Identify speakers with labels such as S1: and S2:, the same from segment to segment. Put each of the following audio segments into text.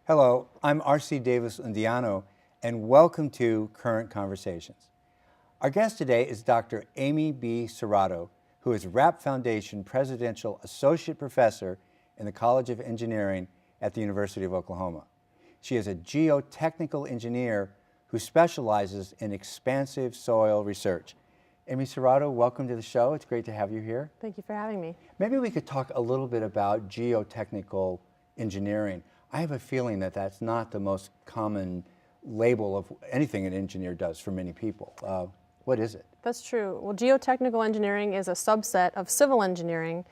S1: Hello, I'm R.C. Davis Undiano, and welcome to Current Conversations. Our guest today is Dr. Amy B. Serrato, who is Rapp Foundation Presidential Associate Professor in the College of Engineering at the University of Oklahoma. She is a geotechnical engineer who specializes in expansive soil research. Amy Serrato, welcome to the show. It's great to have you here.
S2: Thank you for having me.
S1: Maybe we could talk a little bit about geotechnical engineering. I have a feeling that that's not the most common label of anything an engineer does for many people. What is it?
S2: That's true. Well, geotechnical engineering is a subset of civil engineering,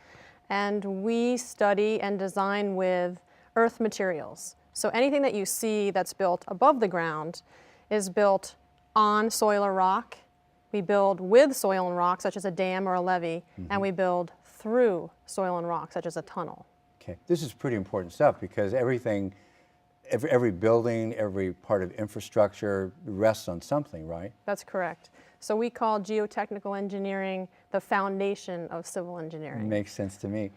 S2: and we study and design with earth materials. So anything that you see that's built above the ground is built on soil or rock. We build with soil and rock, such as a dam or a levee, and we build through soil and rock, such as a tunnel.
S1: Okay, this is pretty important stuff because everything, every building, every part of infrastructure rests on something, right?
S2: That's correct. So we call geotechnical engineering the foundation of civil engineering.
S1: Makes sense to me.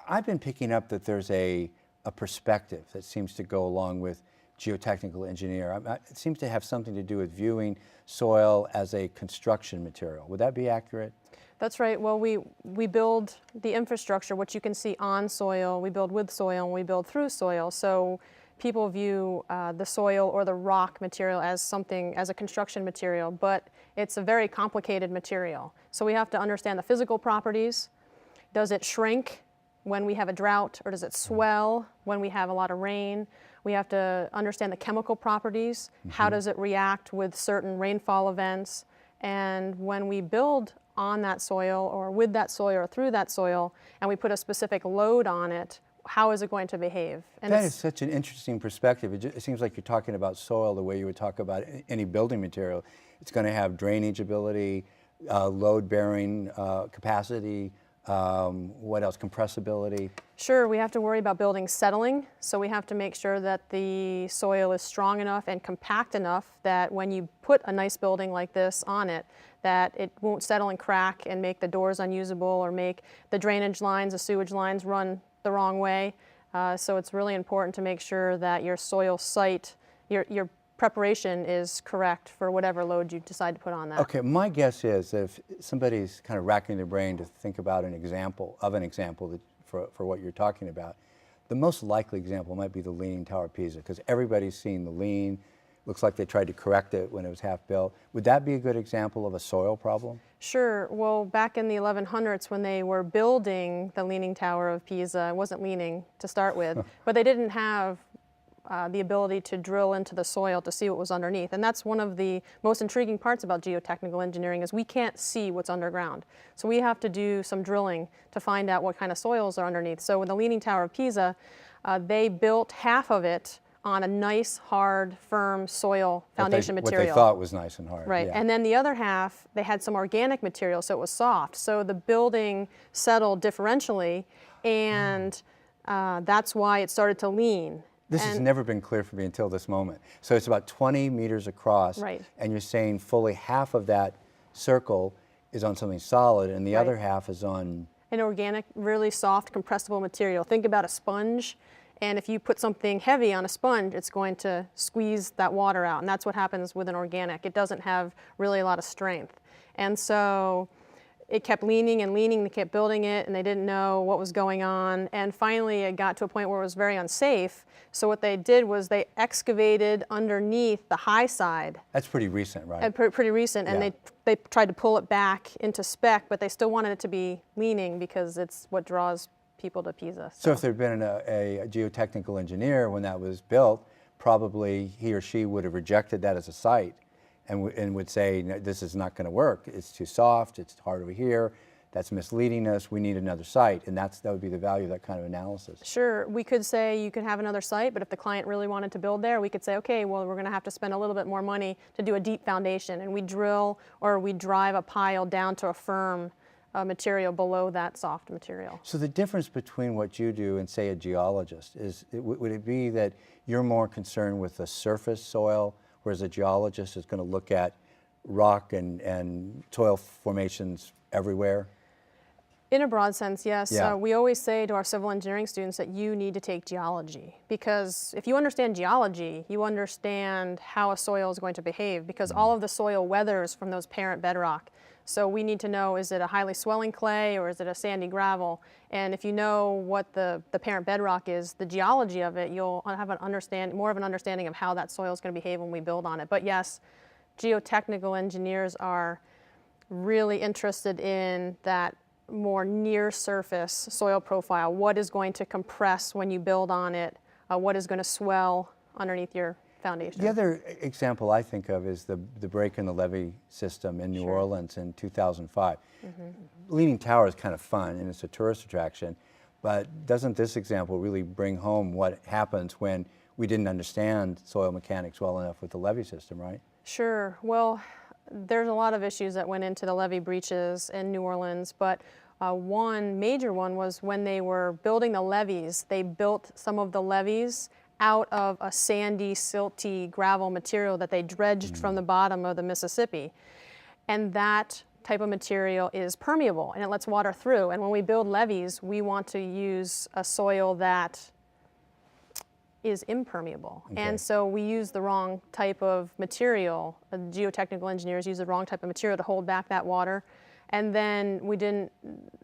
S1: I've been picking up that there's a perspective that seems to go along with geotechnical engineer. It seems to have something to do with viewing soil as a construction material. Would that be accurate?
S2: That's right. Well, we build the infrastructure, which you can see on soil, we build with soil, and we build through soil. So people view the soil or the rock material as something, as a construction material, but it's a very complicated material. So we have to understand the physical properties. Does it shrink when we have a drought, or does it swell when we have a lot of rain? We have to understand the chemical properties. How does it react with certain rainfall events? And when we build on that soil or with that soil or through that soil, and we put a specific load on it, how is it going to behave? And
S1: that is such an interesting perspective. It seems like you're talking about soil the way you would talk about any building material. It's going to have drainage ability, load-bearing capacity, what else, compressibility?
S2: Sure, we have to worry about buildings settling, so we have to make sure that the soil is strong enough and compact enough that when you put a nice building like this on it, that it won't settle and crack and make the doors unusable or make the drainage lines, the sewage lines run the wrong way. So it's really important to make sure that your soil site, your preparation is correct for whatever load you decide to put on that.
S1: Okay, my guess is if somebody's kind of racking their brain to think about an example that for what you're talking about, the most likely example might be the Leaning Tower of Pisa, because everybody's seen the lean. Looks like they tried to correct it when it was half built. Would that be a good example of a soil problem?
S2: Sure. Well, back in the 1100s when they were building the Leaning Tower of Pisa, it wasn't leaning to start with, but they didn't have the ability to drill into the soil to see what was underneath. And that's one of the most intriguing parts about geotechnical engineering is we can't see what's underground. So we have to do some drilling to find out what kind of soils are underneath. So with the Leaning Tower of Pisa, they built half of it on a nice, hard, firm soil foundation material.
S1: What they thought was nice and hard.
S2: Right,
S1: yeah.
S2: and then the other half, they had some organic material, so it was soft. So the building settled differentially, and that's why it started to lean.
S1: This has never been clear for me until this moment. So it's about 20 meters across,
S2: right,
S1: and you're saying fully half of that circle is on something solid, and the other half is on
S2: an organic, really soft, compressible material. Think about a sponge. And if you put something heavy on a sponge, it's going to squeeze that water out. And that's what happens with an organic. It doesn't have really a lot of strength. And so it kept leaning and leaning. They kept building it, and they didn't know what was going on. And finally, it got to a point where it was very unsafe. So what they did was they excavated underneath the high side.
S1: That's pretty recent, right?
S2: Pretty recent. And they tried to pull it back into spec, but they still wanted it to be leaning because it's what draws people to Pisa.
S1: So if there had been a geotechnical engineer when that was built, probably he or she would have rejected that as a site and would say, no, this is not going to work. It's too soft, it's hard over here, that's misleading us, we need another site. And that would be the value of that kind of analysis.
S2: Sure, we could say you could have another site, but if the client really wanted to build there, we could say, okay, well, we're going to have to spend a little bit more money to do a deep foundation. And we drill or we drive a pile down to a firm material below that soft material.
S1: So the difference between what you do and, say, a geologist is, would it be that you're more concerned with the surface soil, whereas a geologist is going to look at rock and soil formations everywhere?
S2: In a broad sense, yes.
S1: Yeah.
S2: We always say to our civil engineering students that you need to take geology, because if you understand geology, you understand how a soil is going to behave, because all of the soil weathers from those parent bedrock. So we need to know, is it a highly swelling clay or is it a sandy gravel? And if you know what the parent bedrock is, the geology of it, you'll have more of an understanding of how that soil is going to behave when we build on it. But yes, geotechnical engineers are really interested in that more near surface soil profile. What is going to compress when you build on it? What is going to swell underneath your foundation?
S1: The other example I think of is the break in the levee system in New
S2: Sure.
S1: Orleans in 2005. Leaning Tower is kind of fun and it's a tourist attraction, but doesn't this example really bring home what happens when we didn't understand soil mechanics well enough with the levee system, right?
S2: Sure. Well, there's a lot of issues that went into the levee breaches in New Orleans, but one major one was when they were building the levees, they built some of the levees out of a sandy, silty gravel material that they dredged from the bottom of the Mississippi. And that type of material is permeable and it lets water through. And when we build levees, we want to use a soil that is impermeable.
S1: Okay.
S2: And so we use the wrong type of material. Geotechnical engineers use the wrong type of material to hold back that water. And then we didn't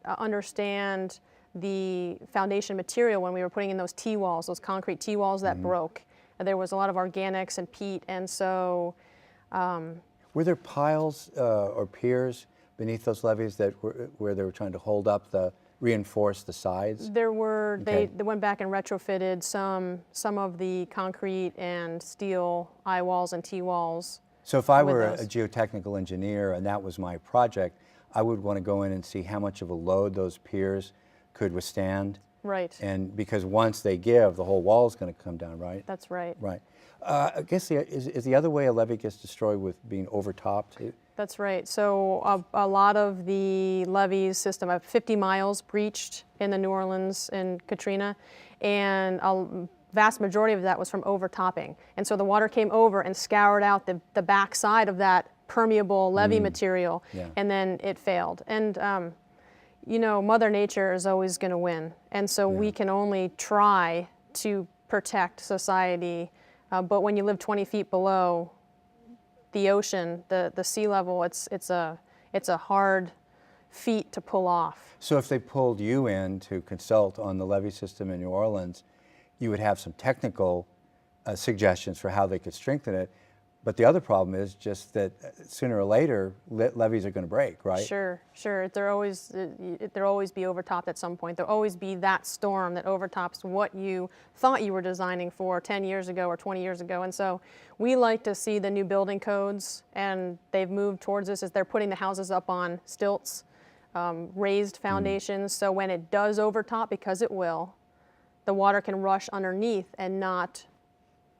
S2: understand the foundation material when we were putting in those T-walls, those concrete T-walls that broke. And there was a lot of organics and peat, and so
S1: Were there piles or piers beneath those levees that where they were trying to hold up reinforce the sides?
S2: there were,
S1: Okay.
S2: they went back and retrofitted some of the concrete and steel eye walls and T-walls.
S1: So if I
S2: with
S1: were a
S2: those.
S1: geotechnical engineer and that was my project, I would want to go in and see how much of a load those piers could withstand.
S2: Right,
S1: And because once they give, the whole wall is going to come down, right?
S2: that's right.
S1: Right. I guess is the other way a levee gets destroyed with being overtopped?
S2: That's right. So a lot of the levees system, 50 miles breached in the New Orleans and Katrina, and a vast majority of that was from overtopping. And so the water came over and scoured out the back side of that permeable levee material,
S1: Yeah.
S2: and then it failed. And you know, Mother Nature is always going to win, and so we can only try to protect society. But when you live 20 feet below the ocean, the sea level, it's a hard feat to pull off.
S1: So if they pulled you in to consult on the levee system in New Orleans, you would have some technical suggestions for how they could strengthen it. But the other problem is just that sooner or later, levees are going to break, right?
S2: Sure. There'll always be overtopped at some point. There'll always be that storm that overtops what you thought you were designing for 10 years ago or 20 years ago. And so we like to see the new building codes, and they've moved towards this as they're putting the houses up on stilts, raised foundations. So when it does overtop, because it will, the water can rush underneath and not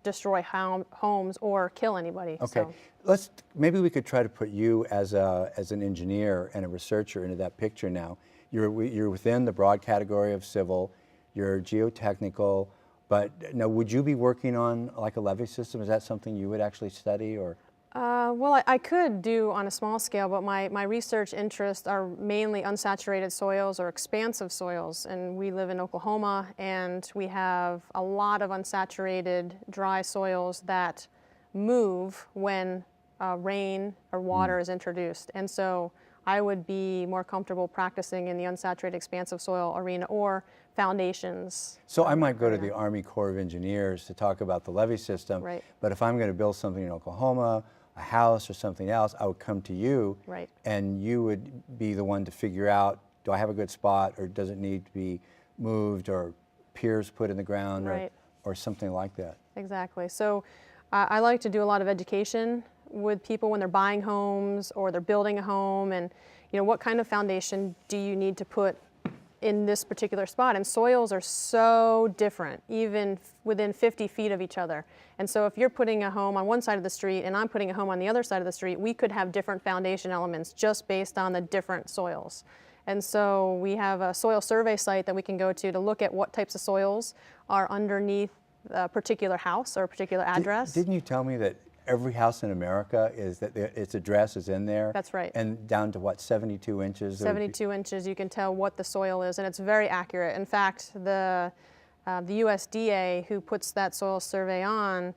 S2: destroy homes or kill anybody.
S1: Okay,
S2: So.
S1: maybe we could try to put you as an engineer and a researcher into that picture now. You're within the broad category of civil, you're geotechnical, but now would you be working on like a levee system? Is that something you would actually study or?
S2: Well, I could do on a small scale, but my research interests are mainly unsaturated soils or expansive soils. And we live in Oklahoma, and we have a lot of unsaturated dry soils that move when rain or water is introduced. And so I would be more comfortable practicing in the unsaturated expansive soil arena or foundations.
S1: So I might go to the Army Corps of Engineers to talk about the levee system,
S2: Right.
S1: but if I'm going to build something in Oklahoma, a house or something else, I would come to you,
S2: Right.
S1: and you would be the one to figure out, do I have a good spot, or does it need to be moved, or piers put in the ground,
S2: Right.
S1: or something like that.
S2: Exactly. So I like to do a lot of education with people when they're buying homes or they're building a home, and what kind of foundation do you need to put in this particular spot? And soils are so different, even within 50 feet of each other. And so if you're putting a home on one side of the street and I'm putting a home on the other side of the street, we could have different foundation elements just based on the different soils. And so we have a soil survey site that we can go to look at what types of soils are underneath a particular house or a particular address.
S1: Didn't you tell me that every house in America is that its address is in there.
S2: That's right.
S1: And down to what, 72 inches? It would be-
S2: 72 inches, you can tell what the soil is, and it's very accurate. In fact, the USDA, who puts that soil survey on,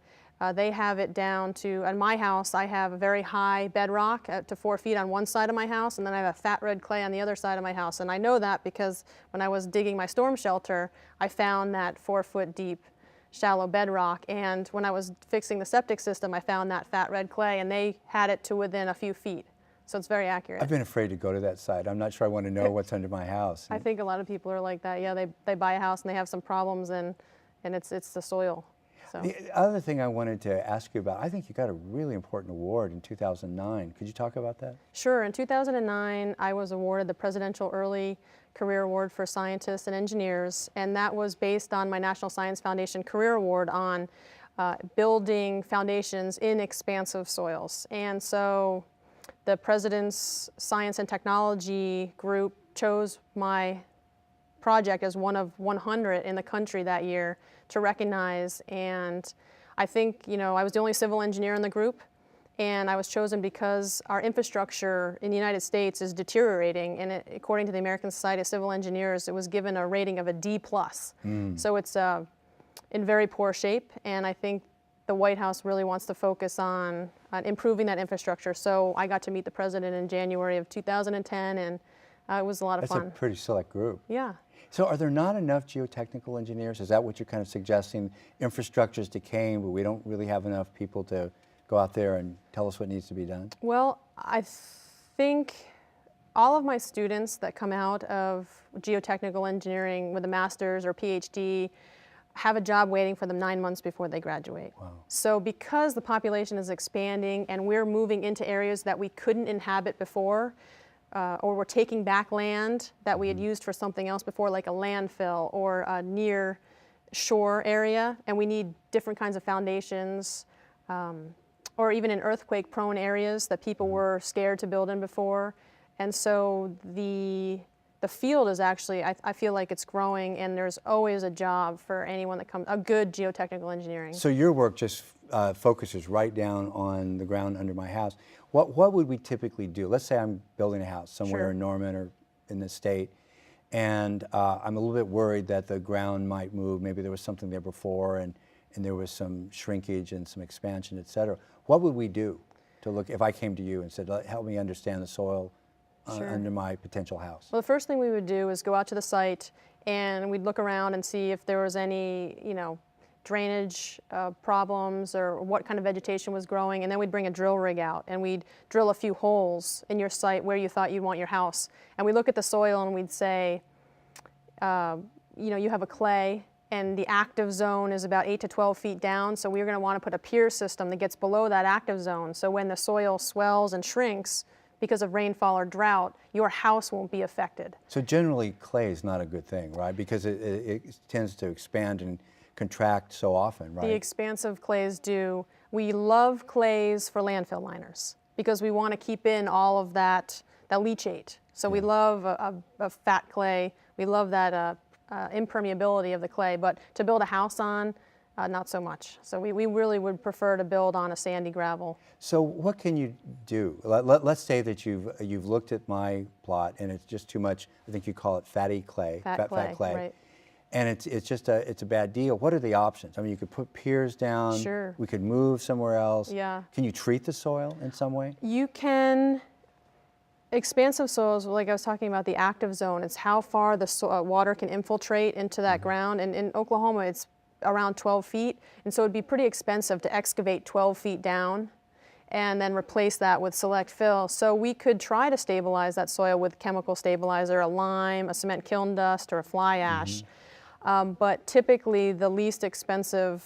S2: they have it down to, at my house, I have a very high bedrock to 4 feet on one side of my house, and then I have a fat red clay on the other side of my house. And I know that because when I was digging my storm shelter, I found that 4-foot deep shallow bedrock, and when I was fixing the septic system, I found that fat red clay, and they had it to within a few feet. So it's very accurate.
S1: I've been afraid to go to that site. I'm not sure I want to know what's under my house.
S2: I think a lot of people are like that. Yeah, they buy a house and they have some problems, and it's the soil. So.
S1: The other thing I wanted to ask you about, I think you got a really important award in 2009. Could you talk about that?
S2: Sure. In 2009, I was awarded the Presidential Early Career Award for Scientists and Engineers, and that was based on my National Science Foundation Career Award on building foundations in expansive soils. And so the President's Science and Technology group chose my project as one of 100 in the country that year to recognize. And I think, I was the only civil engineer in the group, and I was chosen because our infrastructure in the United States is deteriorating, and according to the American Society of Civil Engineers, it was given a rating of a D+. So it's in very poor shape, and I think the White House really wants to focus on improving that infrastructure. So I got to meet the President in January of 2010, and it was a lot of fun.
S1: That's a pretty select group.
S2: Yeah.
S1: So are there not enough geotechnical engineers? Is that what you're kind of suggesting? Infrastructure's decaying, but we don't really have enough people to go out there and tell us what needs to be done?
S2: Well, I think all of my students that come out of geotechnical engineering with a master's or PhD have a job waiting for them 9 months before they graduate.
S1: Wow.
S2: So because the population is expanding and we're moving into areas that we couldn't inhabit before, or we're taking back land that we had used for something else before, like a landfill or a near shore area, and we need different kinds of foundations, or even in earthquake-prone areas that people were scared to build in before. And so the field is actually, I feel like it's growing, and there's always a job for anyone that comes, a good geotechnical engineering.
S1: So your work just focuses right down on the ground under my house. What would we typically do? Let's say I'm building a house somewhere
S2: Sure.
S1: in Norman or in the state, and I'm a little bit worried that the ground might move. Maybe there was something there before, and there was some shrinkage and some expansion, et cetera. What would we do to look, if I came to you and said, help me understand the soil
S2: Sure.
S1: under my potential house?
S2: Well, the first thing we would do is go out to the site, and we'd look around and see if there was any, drainage problems or what kind of vegetation was growing, and then we'd bring a drill rig out and we'd drill a few holes in your site where you thought you'd want your house. And we look at the soil and we'd say, you have a clay, and the active zone is about 8 to 12 feet down, so we're going to want to put a pier system that gets below that active zone, so when the soil swells and shrinks because of rainfall or drought, your house won't be affected.
S1: So generally, clay is not a good thing, right? Because it tends to expand and contract so often, right?
S2: The expansive clays do. We love clays for landfill liners because we want to keep in all of that leachate. So we love a fat clay. We love that impermeability of the clay, but to build a house on, not so much. So we really would prefer to build on a sandy gravel.
S1: So what can you do? Let's say that you've looked at my plot and it's just too much. I think you call it fatty clay, fat clay,
S2: right.
S1: and it's just a bad deal. What are the options? I mean, you could put piers down.
S2: Sure.
S1: We could move somewhere else.
S2: Yeah.
S1: Can you treat the soil in some way?
S2: You can. Expansive soils, like I was talking about, the active zone, it's how far the water can infiltrate into that ground. And in Oklahoma, it's around 12 feet. And so it'd be pretty expensive to excavate 12 feet down and then replace that with select fill. So we could try to stabilize that soil with chemical stabilizer, a lime, a cement kiln dust, or a fly ash. But typically the least expensive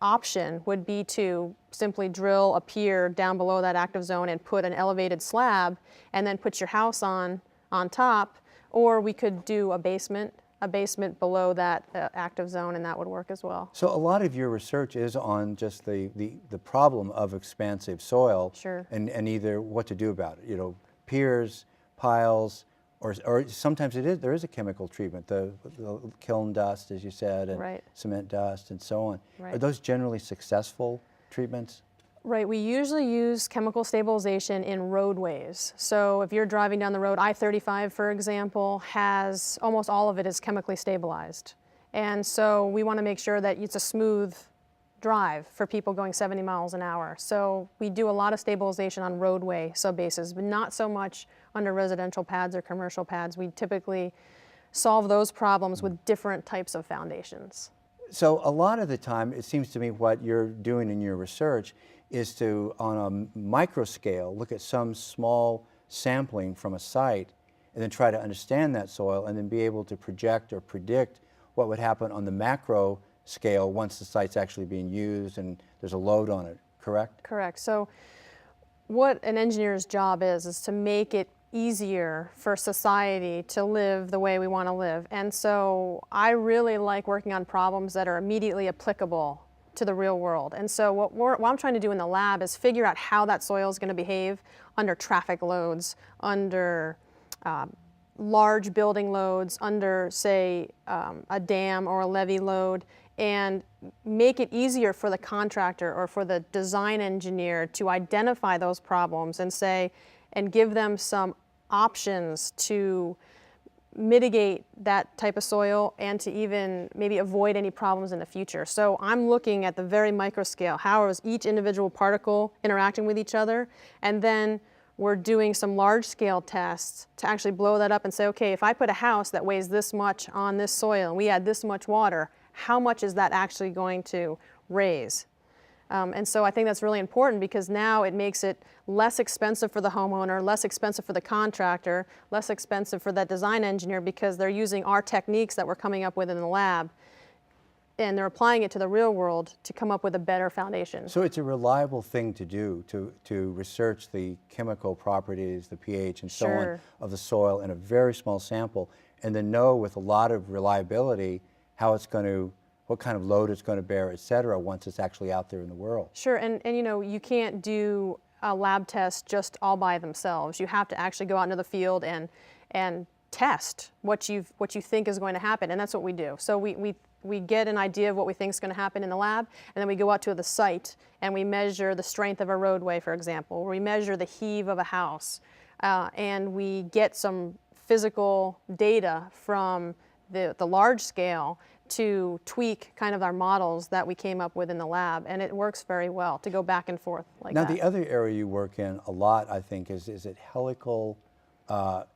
S2: option would be to simply drill a pier down below that active zone and put an elevated slab and then put your house on top, or we could do a basement below that active zone, and that would work as well.
S1: So a lot of your research is on just the problem of expansive soil.
S2: Sure.
S1: And either what to do about it, piers, piles, or sometimes there is a chemical treatment, the kiln dust, as you said, and
S2: Right.
S1: cement dust and so on.
S2: Right.
S1: Are those generally successful treatments?
S2: Right, we usually use chemical stabilization in roadways. So if you're driving down the road, I-35, for example, has almost all of it is chemically stabilized. And so we want to make sure that it's a smooth drive for people going 70 miles an hour. So we do a lot of stabilization on roadway subbases, but not so much under residential pads or commercial pads. We typically solve those problems with different types of foundations.
S1: So a lot of the time, it seems to me what you're doing in your research is to, on a micro scale, look at some small sampling from a site and then try to understand that soil and then be able to project or predict what would happen on the macro scale once the site's actually being used and there's a load on it, correct?
S2: Correct. So what an engineer's job is to make it easier for society to live the way we want to live. And so I really like working on problems that are immediately applicable to the real world. And so what I'm trying to do in the lab is figure out how that soil is going to behave under traffic loads, under large building loads, under, say, a dam or a levee load, and make it easier for the contractor or for the design engineer to identify those problems and say, and give them some options to mitigate that type of soil and to even maybe avoid any problems in the future. So I'm looking at the very micro scale. How is each individual particle interacting with each other? And then we're doing some large scale tests to actually blow that up and say, okay, if I put a house that weighs this much on this soil and we add this much water, how much is that actually going to raise? And so I think that's really important because now it makes it less expensive for the homeowner, less expensive for the contractor, less expensive for that design engineer because they're using our techniques that we're coming up with in the lab and they're applying it to the real world to come up with a better foundation.
S1: So it's a reliable thing to do, to research the chemical properties, the pH and so on
S2: Sure.
S1: of the soil in a very small sample and then know with a lot of reliability how it's going to, what kind of load it's going to bear, et cetera, once it's actually out there in the world.
S2: Sure, and you know, you can't do a lab test just all by themselves. You have to actually go out into the field and test what you think is going to happen, and that's what we do. So we get an idea of what we think is going to happen in the lab, and then we go out to the site and we measure the strength of a roadway, for example, or we measure the heave of a house, and we get some physical data from the large scale to tweak kind of our models that we came up with in the lab, and it works very well to go back and forth like
S1: Now
S2: that.
S1: the other area you work in a lot, I think, is it helical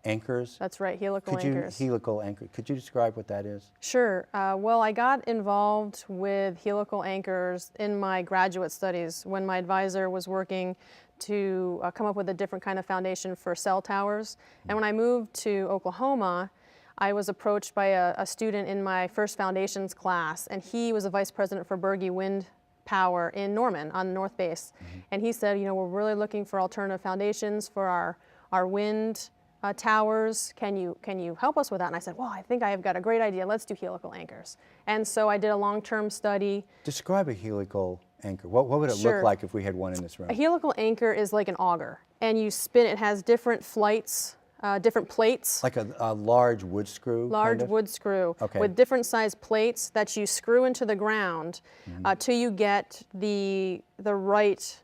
S1: anchors?
S2: That's right, helical anchors.
S1: Helical anchor. Could you describe what that is?
S2: Sure. Well, I got involved with helical anchors in my graduate studies when my advisor was working to come up with a different kind of foundation for cell towers. And when I moved to Oklahoma, I was approached by a student in my first foundations class, and he was a vice president for Berge Wind Power in Norman on the North Base. And he said, you know, we're really looking for alternative foundations for our wind towers. Can you help us with that? And I said, well, I think I have got a great idea. Let's do helical anchors. And so I did a long-term study.
S1: Describe a helical anchor. What would it
S2: Sure.
S1: look like if we had one in this room?
S2: A helical anchor is like an auger, and you spin. It has different flights, different plates.
S1: Like a large wood screw?
S2: Large
S1: kind of?
S2: wood screw
S1: Okay.
S2: with different size plates that you screw into the ground till you get the right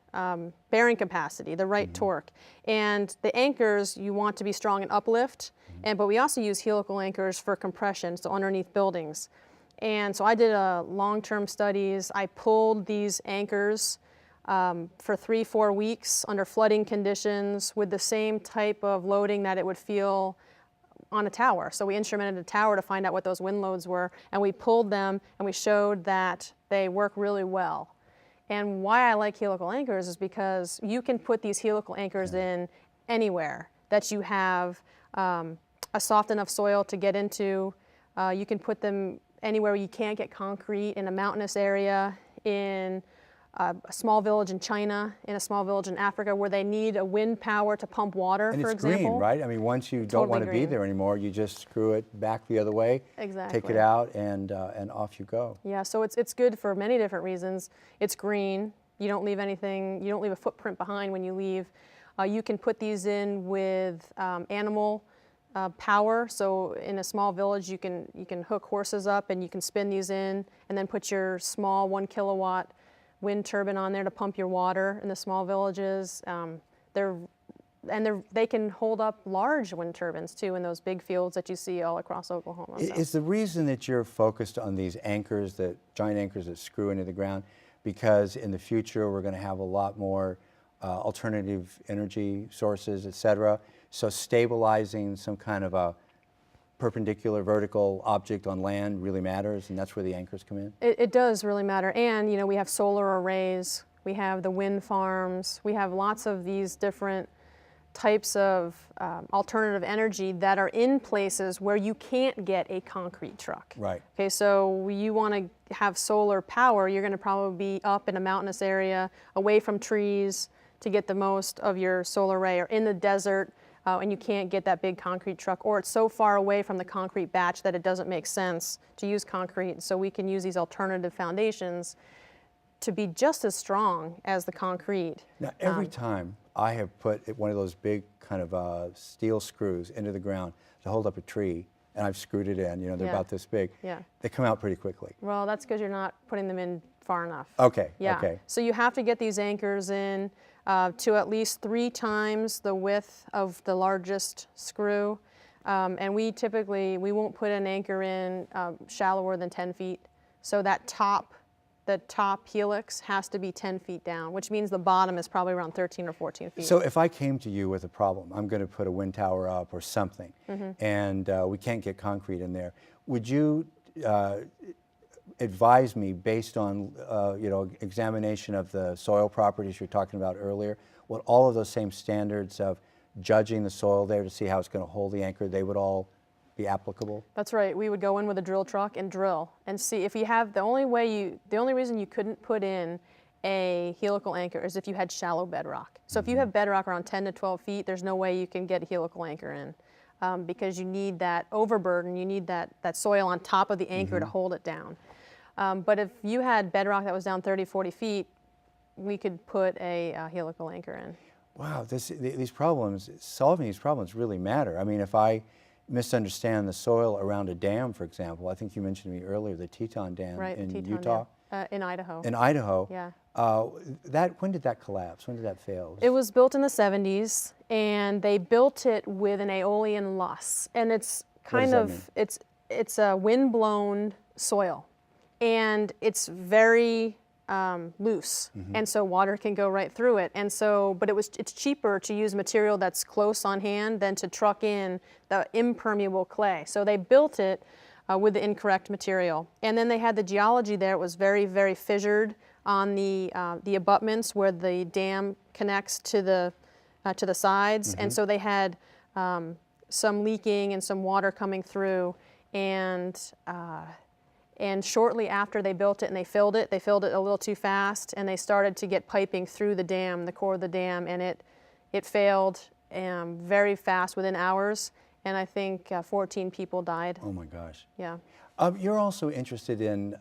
S2: bearing capacity, the right torque. And the anchors you want to be strong and uplift, but we also use helical anchors for compression, so underneath buildings. And so I did long-term studies. I pulled these anchors for 3-4 weeks under flooding conditions with the same type of loading that it would feel on a tower. So we instrumented a tower to find out what those wind loads were, and we pulled them and we showed that they work really well. And why I like helical anchors is because you can put these helical anchors in anywhere that you have a soft enough soil to get into. You can put them anywhere you can't get concrete, in a mountainous area, in a small village in China, in a small village in Africa where they need a wind power to pump water,
S1: And
S2: for
S1: it's
S2: example.
S1: green, right? I mean, once you don't
S2: Totally
S1: want to be
S2: green.
S1: there anymore, you just screw it back the other way, take
S2: Exactly.
S1: it out, and off you go.
S2: Yeah, so it's good for many different reasons. It's green. You don't leave anything, you don't leave a footprint behind when you leave. You can put these in with animal power. So in a small village, you can hook horses up and you can spin these in and then put your small 1 kilowatt wind turbine on there to pump your water in the small villages. They can hold up large wind turbines too in those big fields that you see all across Oklahoma. So.
S1: Is the reason that you're focused on these anchors, that giant anchors that screw into the ground, because in the future we're going to have a lot more alternative energy sources, et cetera, so stabilizing some kind of a perpendicular vertical object on land really matters, and that's where the anchors come in?
S2: It does really matter. And you know, we have solar arrays, we have the wind farms, we have lots of these different types of alternative energy that are in places where you can't get a concrete truck.
S1: Right.
S2: Okay, so you want to have solar power, you're going to probably be up in a mountainous area, away from trees to get the most of your solar array, or in the desert, and you can't get that big concrete truck, or it's so far away from the concrete batch that it doesn't make sense to use concrete. So we can use these alternative foundations to be just as strong as the concrete.
S1: Now, every time I have put one of those big kind of steel screws into the ground to hold up a tree, and I've screwed it in, you know, they're
S2: Yeah.
S1: about this big,
S2: Yeah.
S1: they come out pretty quickly.
S2: Well, that's because you're not putting them in far enough.
S1: Okay,
S2: Yeah.
S1: okay.
S2: So you have to get these anchors in to at least 3 times the width of the largest screw. And we won't put an anchor in shallower than 10 feet. So the top helix has to be 10 feet down, which means the bottom is probably around 13 or 14 feet.
S1: So if I came to you with a problem, I'm going to put a wind tower up or something, and we can't get concrete in there, would you advise me based on you know, examination of the soil properties you're talking about earlier, would all of those same standards of judging the soil there to see how it's going to hold the anchor, they would all be applicable?
S2: That's right. We would go in with a drill truck and drill and see if you have, the only reason you couldn't put in a helical anchor is if you had shallow bedrock. So if you have bedrock around 10 to 12 feet, there's no way you can get a helical anchor in because you need that overburden, you need that soil on top of the anchor to hold it down. But if you had bedrock that was down 30, 40 feet, we could put a helical anchor in.
S1: Wow, solving these problems really matter. I mean, if I misunderstand the soil around a dam, for example, I think you mentioned to me earlier, the Teton Dam
S2: Right,
S1: in
S2: Teton
S1: Utah?
S2: Dam. In Idaho.
S1: In Idaho?
S2: Yeah.
S1: When did that collapse? When did that fail?
S2: It was built in the 70s, and they built it with an Aeolian loss. And it's kind
S1: What
S2: of,
S1: does that
S2: it's a wind-blown soil. And it's very loose, and so water can go right through it. And so, but it's cheaper to use material that's close on hand than to truck in the impermeable clay. So they built it with the incorrect material. And then they had the geology there. It was very, very fissured on the abutments where the dam connects to the sides. And so they had some leaking and some water coming through. And shortly after they built it and they filled it a little too fast, and they started to get piping through the dam, the core of the dam, and it failed very fast, within hours, and I think 14 people died.
S1: Oh my gosh.
S2: Yeah.
S1: You're also interested in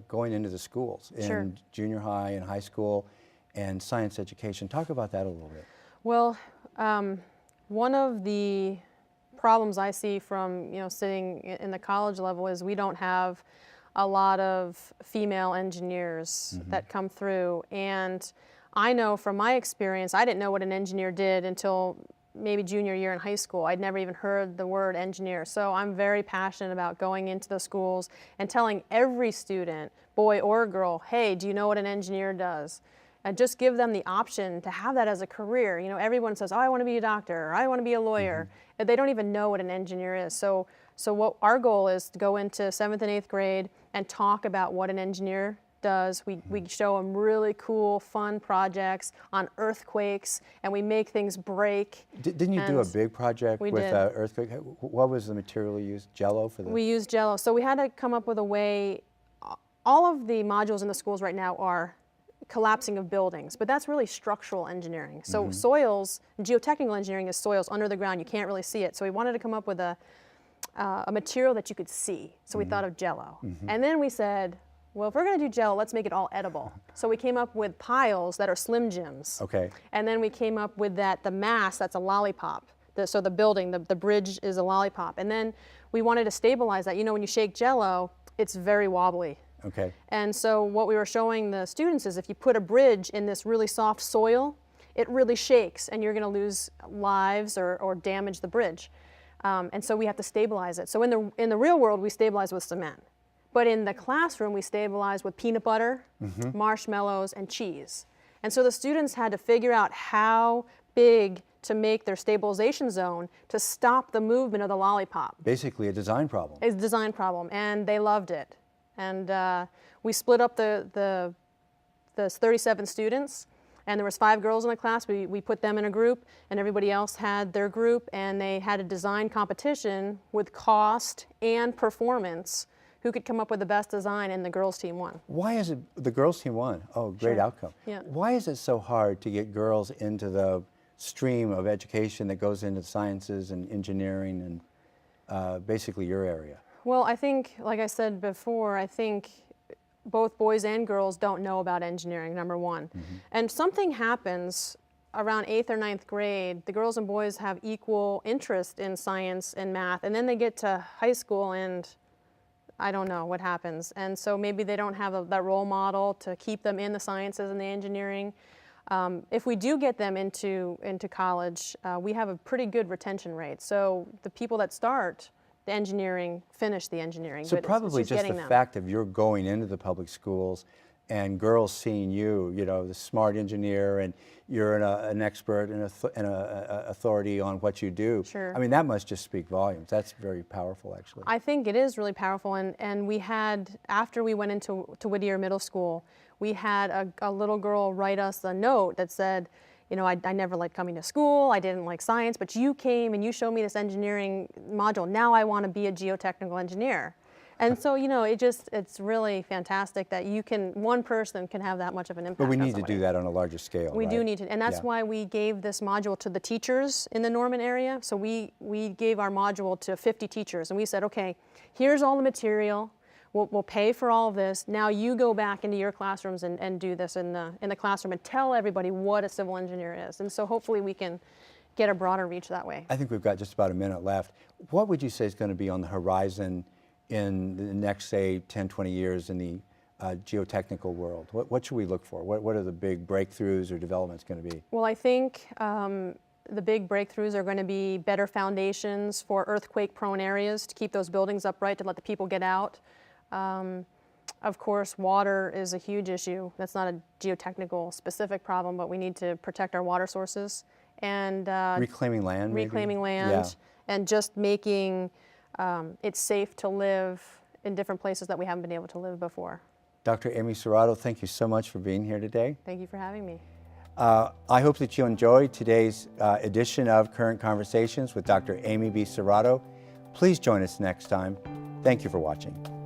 S1: going into the schools,
S2: Sure.
S1: in junior high and high school, and science education. Talk about that a little bit.
S2: Well, one of the problems I see from sitting in the college level is we don't have a lot of female engineers that come through. And I know from my experience, I didn't know what an engineer did until maybe junior year in high school. I'd never even heard the word engineer. So I'm very passionate about going into the schools and telling every student, boy or girl, hey, do you know what an engineer does? And just give them the option to have that as a career. You know, everyone says, oh, I want to be a doctor, or I want to be a lawyer. And they don't even know what an engineer is. So what our goal is to go into 7th and 8th grade and talk about what an engineer does. We show them really cool, fun projects on earthquakes, and we make things break.
S1: Didn't you do a big project
S2: we
S1: with
S2: did.
S1: earthquake? What was the material you used? Jello for the?
S2: We used Jello. So we had to come up with a way. All of the modules in the schools right now are collapsing of buildings, but that's really structural engineering. So soils, geotechnical engineering is soils under the ground. You can't really see it. So we wanted to come up with a material that you could see. So we thought of Jello. And then we said, well, if we're going to do Jello, let's make it all edible. So we came up with piles that are Slim Jims.
S1: Okay.
S2: And then we came up with the mass that's a lollipop. So the building, the bridge is a lollipop. And then we wanted to stabilize that. You know, when you shake Jello, it's very wobbly.
S1: Okay.
S2: And so what we were showing the students is if you put a bridge in this really soft soil, it really shakes and you're going to lose lives or damage the bridge. And so we have to stabilize it. So in the real world, we stabilize with cement. But in the classroom, we stabilize with peanut butter, marshmallows, and cheese. And so the students had to figure out how big to make their stabilization zone to stop the movement of the lollipop.
S1: Basically a design problem.
S2: It's a design problem, and they loved it. And we split up the 37 students, and there was 5 girls in the class. We put them in a group, and everybody else had their group, and they had a design competition with cost and performance. Who could come up with the best design, and the girls team won.
S1: Why is it the girls team won? Oh, great outcome.
S2: Yeah.
S1: Why is it so hard to get girls into the stream of education that goes into sciences and engineering and basically your area?
S2: Well, I think, like I said before, I think both boys and girls don't know about engineering, number one. And something happens around 8th or 9th grade. The girls and boys have equal interest in science and math, and then they get to high school and I don't know what happens. And so maybe they don't have that role model to keep them in the sciences and the engineering. If we do get them into college, we have a pretty good retention rate. So the people that start the engineering finish the engineering.
S1: So
S2: but
S1: probably
S2: it's
S1: just the
S2: them.
S1: fact of you're going into the public schools and girls seeing you, the smart engineer, and you're an expert and an authority on what you do.
S2: Sure.
S1: I mean, that must just speak volumes. That's very powerful, actually.
S2: I think it is really powerful, and we had, after we went into Whittier Middle School, we had a little girl write us a note that said, I never liked coming to school, I didn't like science, but you came and you showed me this engineering module. Now I want to be a geotechnical engineer. And so, it's really fantastic that one person can have that much of an impact.
S1: But we
S2: on
S1: need to
S2: somebody.
S1: do that on a larger scale.
S2: We
S1: right?
S2: do need to, and that's
S1: Yeah.
S2: why we gave this module to the teachers in the Norman area. So we gave our module to 50 teachers, and we said, okay, here's all the material. We'll pay for all of this. Now you go back into your classrooms and do this in the classroom and tell everybody what a civil engineer is. And so hopefully we can get a broader reach that way.
S1: I think we've got just about a minute left. What would you say is going to be on the horizon in the next, say, 10, 20 years in the geotechnical world? What should we look for? What are the big breakthroughs or developments going to be?
S2: Well, I think the big breakthroughs are going to be better foundations for earthquake-prone areas to keep those buildings upright, to let the people get out. Of course, water is a huge issue. That's not a geotechnical specific problem, but we need to protect our water sources. And
S1: Reclaiming land, maybe?
S2: reclaiming land,
S1: Yeah.
S2: and just making it safe to live in different places that we haven't been able to live before.
S1: Dr. Amy Serrato, thank you so much for being here today.
S2: Thank you for having me.
S1: I hope that you enjoyed today's edition of Current Conversations with Dr. Amy B. Serrato. Please join us next time. Thank you for watching.